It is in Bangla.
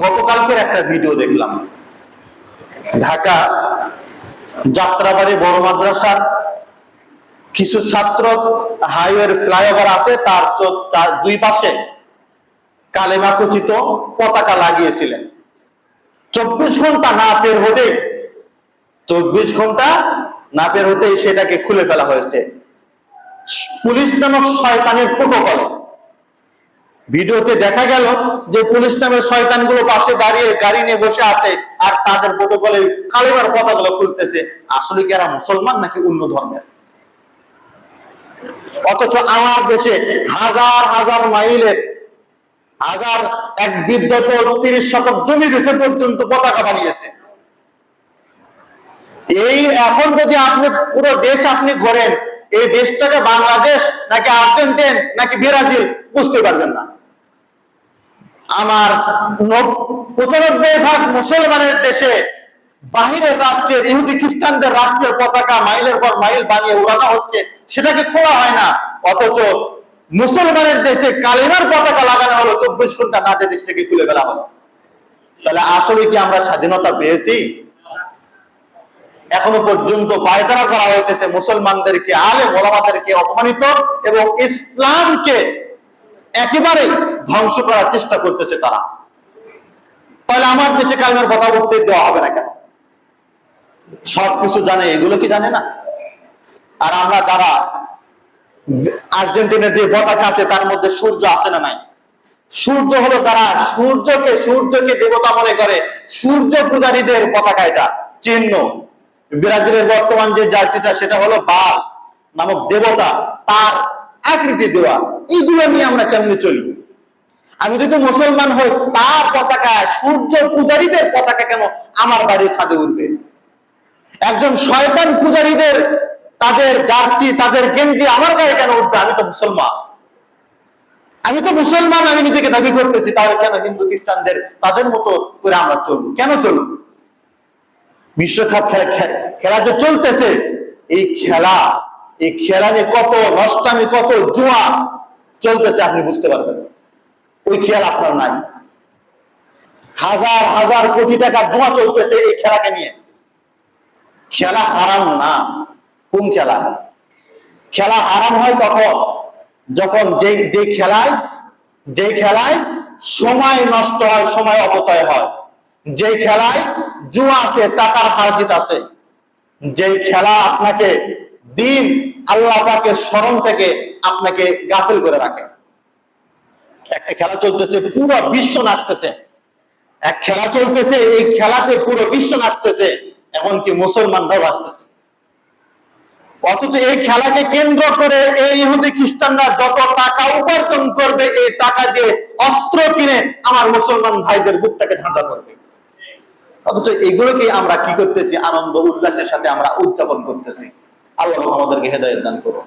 গতকালকের একটা ভিডিও দেখলাম, ঢাকা যাত্রাবাড়ি বড় মাদ্রাসার কিছু ছাত্র হাইওয়ের ফ্লাইওভার আছে তার দুই পাশে কালেমা খচিত পতাকা লাগিয়েছিলেন। 24 ঘন্টা না বের হতেই 24 ঘন্টা না বের হতেই সেটাকে খুলে ফেলা হয়েছে পুলিশ নামক শয়তানের প্রোটোকলে। ভিডিওতে দেখা গেল যে পুলিশ নামের শয়তানগুলো পাশে দাঁড়িয়ে গাড়ি নিয়ে বসে আছে আর তাদের প্রোটোকলে কালেমার পতাকাগুলো খুলতেছে। আসলে কি এরা মুসলমান নাকি অন্য ধর্মের? অথচ আমার দেশে হাজার হাজার মাইলের এক বৃদ্ধ 30 শতক জমি বেচে পর্যন্ত পতাকা বানিয়েছে। এই এখন যদি আপনি পুরো দেশ আপনি ঘোরেন, এই দেশটাকে বাংলাদেশ নাকি আর্জেন্টিনা নাকি ব্রাজিল বুঝতে পারবেন না। আমার 95% মুসলমানের দেশে বাহিরের রাষ্ট্রের ইহুদি খ্রিস্টানদের রাষ্ট্রের পতাকা মাইলের পর মাইল বানিয়ে উড়ানো হচ্ছে, সেটাকে খোলা হয় না। অথচ মুসলমানের দেশে কালিমার পতাকা লাগানো হলো, 24 ঘন্টা না যে দেশ থেকে খুলে ফেলা হলো। তাহলে আসলে কি আমরা স্বাধীনতা পেয়েছি? এখনো পর্যন্ত পায়তারা করা হইতেছে মুসলমানদেরকে, আলেম ওলামাদেরকে অপমানিত এবং ইসলামকে একেবারে ধ্বংস করার চেষ্টা করতেছে তারা। তাহলে আমার দেশে কালিমার কথা উঠতে দেওয়া হবে না কেন? সবকিছু জানে, এগুলো কি জানে না? আর আমরা যারা আর্জেন্টিনার যে পতাকা আছে তার মধ্যে সূর্য আছে না নাই? সূর্য হলো তারা সূর্যকে দেবতা মনে করে, সূর্য পূজারীদের পতাকা, এটা চিহ্ন। ব্রাজিলের বর্তমান যে জার্সিটা সেটা হলো বাল নামক দেবতা, তার আকৃতি দেওয়া। এগুলো নিয়ে আমরা কেমনে চলি? আমি যদি মুসলমান হই, তার পতাকা, সূর্য পূজারীদের পতাকা কেন আমার বাড়ির ছাদে উঠবে? একজন শয়তান পূজারীদের তাদের জার্সি, তাদের গেঞ্জি আমার গায়ে কেন উঠবে? আমি তো মুসলমান, আমি নিজেকে দাবি করতেছি। তাহলে কেন হিন্দু খ্রিস্টানদের তাদের মতো করে আমরা চলবো? কেন চলবো? বিশ্বকাপ খেলা যে চলতেছে, এই খেলা নিয়ে কত নষ্টামি, কত জুয়া চলতেছে আপনি বুঝতে পারবেন। ওই খেয়াল আপনার নাই। হাজার হাজার কোটি টাকা জুয়া চলতেছে এই খেলাকে নিয়ে। খেলা হারাম না। কোন খেলা? খেলা হারাম হয় কখন? যখন যে খেলায় সময় নষ্ট হয়, সময় অপচয় হয়, যে খেলায় জুয়া আছে, টাকার হার জিত আছে, যে খেলা আপনাকে দিন আল্লাহ পাকের স্মরণ থেকে আপনাকে গাফিল করে রাখে। একটা খেলা চলতেছে, পুরো বিশ্ব নাচতেছে। এক খেলা চলতেছে, এই খেলাতে পুরো বিশ্ব নাচতেছে, এমনকি মুসলমানরাও নাচতেছে। অথচ এই খেলাকে কেন্দ্র করে এই ইহুদি খ্রিস্টানরা যত টাকা উপার্জন করবে, এই টাকা দিয়ে অস্ত্র কিনে আমার মুসলমান ভাইদের বুকটাকে ঝাঁঝা করবে। অথচ এগুলোকে আমরা কি করতেছি? আনন্দ উল্লাসের সাথে আমরা উদযাপন করতেছি। আল্লাহ আমাদেরকে হেদায়েত দান করুন।